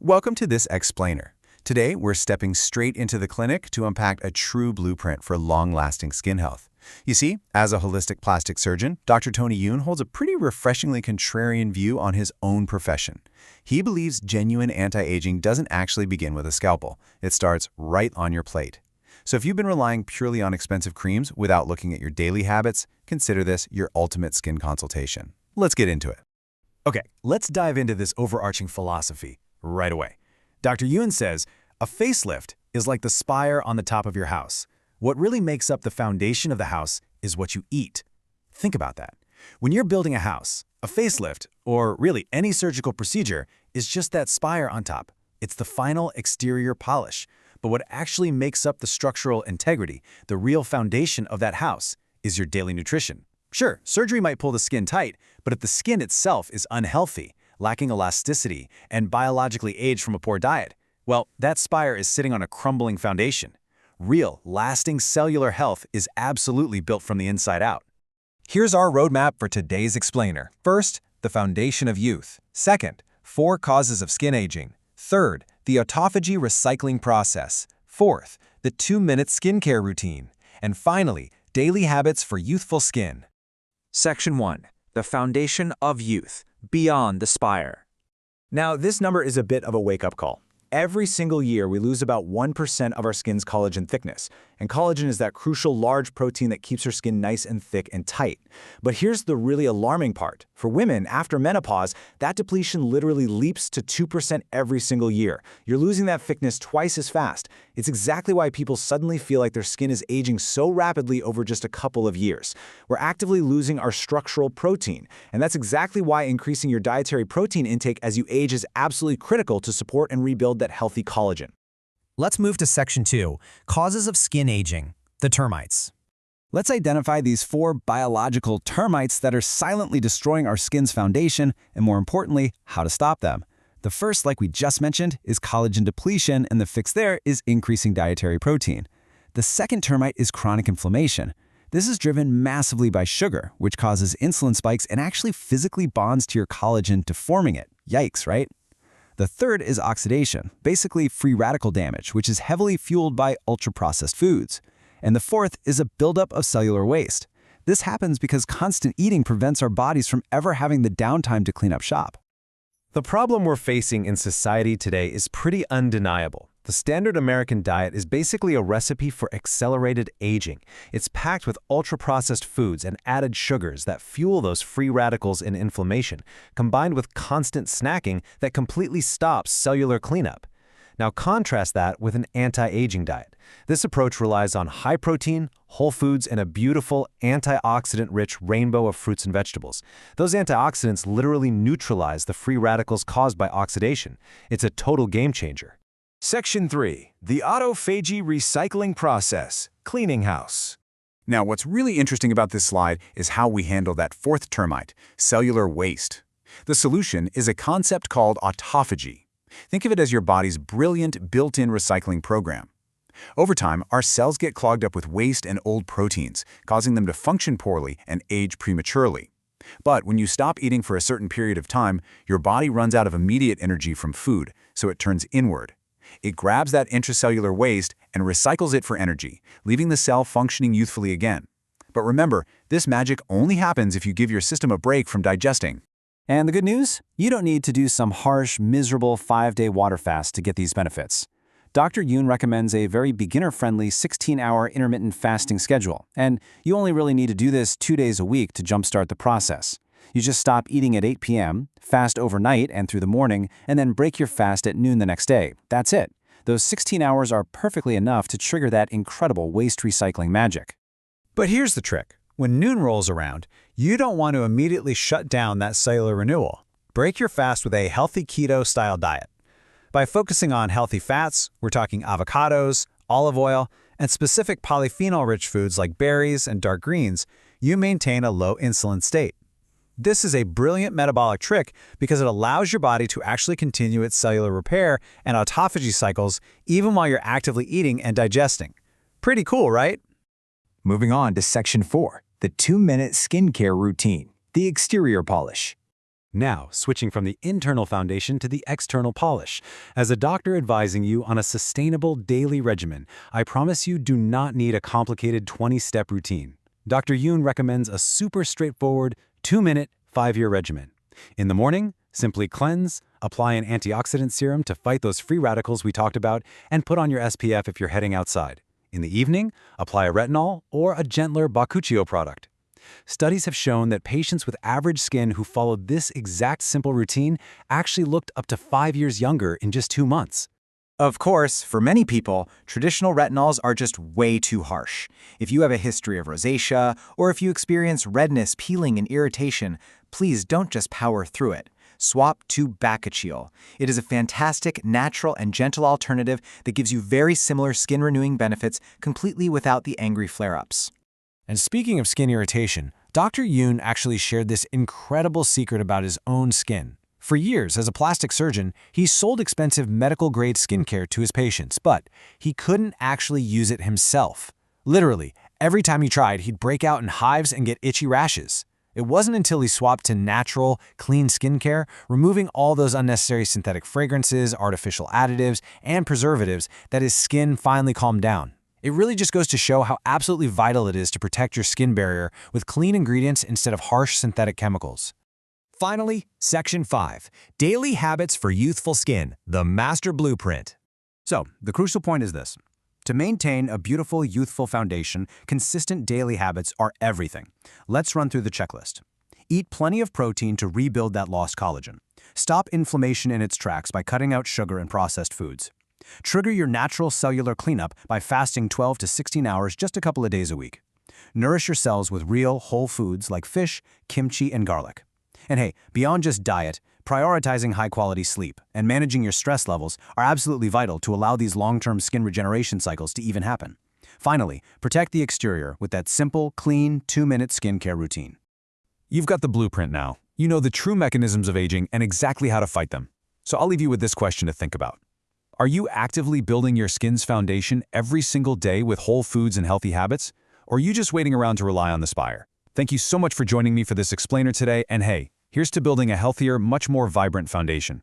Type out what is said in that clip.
Welcome to this explainer. Today, we're stepping straight into the clinic to unpack a true blueprint for long-lasting skin health. You see, as a holistic plastic surgeon, Dr. Tony Yoon holds a pretty refreshingly contrarian view on his own profession. He believes genuine anti-aging doesn't actually begin with a scalpel. It starts right on your plate. So if you've been relying purely on expensive creams without looking at your daily habits, consider this your ultimate skin consultation. Let's get into it. Okay, let's dive into this overarching philosophy right away. Dr. Yoon says, a facelift is like the spire on the top of your house. What really makes up the foundation of the house is what you eat. Think about that. When you're building a house, a facelift, or really any surgical procedure, is just that spire on top. It's the final exterior polish. But what actually makes up the structural integrity, the real foundation of that house, is your daily nutrition. Sure, surgery might pull the skin tight, but if the skin itself is unhealthy, lacking elasticity, and biologically aged from a poor diet, well, that spire is sitting on a crumbling foundation. Real, lasting cellular health is absolutely built from the inside out. Here's our roadmap for today's explainer. First, the foundation of youth. Second, 4 causes of skin aging. Third, the autophagy recycling process. Fourth, the 2-minute skincare routine. And finally, daily habits for youthful skin. Section 1. The foundation of youth, beyond the spire. Now, this number is a bit of a wake-up call. Every single year, we lose about 1% of our skin's collagen thickness. And collagen is that crucial large protein that keeps our skin nice and thick and tight. But here's the really alarming part. For women, after menopause, that depletion literally leaps to 2% every single year. You're losing that thickness twice as fast. It's exactly why people suddenly feel like their skin is aging so rapidly over just a couple of years. We're actively losing our structural protein. And that's exactly why increasing your dietary protein intake as you age is absolutely critical to support and rebuild that healthy collagen. Let's move to Section 2, Causes of Skin Aging, the termites. Let's identify these 4 biological termites that are silently destroying our skin's foundation, and more importantly, how to stop them. The first, like we just mentioned, is collagen depletion, and the fix there is increasing dietary protein. The second termite is chronic inflammation. This is driven massively by sugar, which causes insulin spikes and actually physically bonds to your collagen, deforming it. Yikes, right? The third is oxidation, basically free radical damage, which is heavily fueled by ultra-processed foods. And the fourth is a buildup of cellular waste. This happens because constant eating prevents our bodies from ever having the downtime to clean up shop. The problem we're facing in society today is pretty undeniable. The standard American diet is basically a recipe for accelerated aging. It's packed with ultra-processed foods and added sugars that fuel those free radicals and inflammation, combined with constant snacking that completely stops cellular cleanup. Now contrast that with an anti-aging diet. This approach relies on high protein, whole foods, and a beautiful antioxidant-rich rainbow of fruits and vegetables. Those antioxidants literally neutralize the free radicals caused by oxidation. It's a total game changer. Section 3. The autophagy recycling process, cleaning house. Now, what's really interesting about this slide is how we handle that fourth termite, cellular waste. The solution is a concept called autophagy. Think of it as your body's brilliant built-in recycling program. Over time, our cells get clogged up with waste and old proteins, causing them to function poorly and age prematurely. But when you stop eating for a certain period of time, your body runs out of immediate energy from food, so it turns inward. It grabs that intracellular waste and recycles it for energy, leaving the cell functioning youthfully again. But remember, this magic only happens if you give your system a break from digesting. And the good news? You don't need to do some harsh, miserable 5-day water fast to get these benefits. Dr. Yoon recommends a very beginner-friendly 16-hour intermittent fasting schedule, and you only really need to do this 2 days a week to jumpstart the process. You just stop eating at 8 p.m., fast overnight and through the morning, and then break your fast at noon the next day. That's it. Those 16 hours are perfectly enough to trigger that incredible waste recycling magic. But here's the trick. When noon rolls around, you don't want to immediately shut down that cellular renewal. Break your fast with a healthy keto-style diet. By focusing on healthy fats, we're talking avocados, olive oil, and specific polyphenol-rich foods like berries and dark greens, you maintain a low insulin state. This is a brilliant metabolic trick because it allows your body to actually continue its cellular repair and autophagy cycles even while you're actively eating and digesting. Pretty cool, right? Moving on to Section 4, the 2-minute skincare routine, the exterior polish. Now, switching from the internal foundation to the external polish. As a doctor advising you on a sustainable daily regimen, I promise you do not need a complicated 20-step routine. Dr. Yoon recommends a super straightforward 2-minute, 5-year regimen. In the morning, simply cleanse, apply an antioxidant serum to fight those free radicals we talked about, and put on your SPF if you're heading outside. In the evening, apply a retinol or a gentler Bakuchiyo product. Studies have shown that patients with average skin who followed this exact simple routine actually looked up to 5 years younger in just 2 months. Of course, for many people, traditional retinols are just way too harsh. If you have a history of rosacea, or if you experience redness, peeling, and irritation, please don't just power through it. Swap to Bakuchiyo. It is a fantastic, natural, and gentle alternative that gives you very similar skin-renewing benefits completely without the angry flare-ups. And speaking of skin irritation, Dr. Yoon actually shared this incredible secret about his own skin. For years, as a plastic surgeon, he sold expensive medical-grade skincare to his patients, but he couldn't actually use it himself. Literally, every time he tried, he'd break out in hives and get itchy rashes. It wasn't until he swapped to natural, clean skincare, removing all those unnecessary synthetic fragrances, artificial additives, and preservatives, that his skin finally calmed down. It really just goes to show how absolutely vital it is to protect your skin barrier with clean ingredients instead of harsh synthetic chemicals. Finally, Section 5, Daily Habits for Youthful Skin, the Master Blueprint. So, the crucial point is this. To maintain a beautiful, youthful foundation, consistent daily habits are everything. Let's run through the checklist. Eat plenty of protein to rebuild that lost collagen. Stop inflammation in its tracks by cutting out sugar and processed foods. Trigger your natural cellular cleanup by fasting 12 to 16 hours just a couple of days a week. Nourish your cells with real, whole foods like fish, kimchi, and garlic. And hey, beyond just diet, prioritizing high-quality sleep and managing your stress levels are absolutely vital to allow these long-term skin regeneration cycles to even happen. Finally, protect the exterior with that simple, clean, 2-minute skincare routine. You've got the blueprint now. You know the true mechanisms of aging and exactly how to fight them. So I'll leave you with this question to think about. Are you actively building your skin's foundation every single day with whole foods and healthy habits? Or are you just waiting around to rely on the spire? Thank you so much for joining me for this explainer today, and hey, here's to building a healthier, much more vibrant foundation.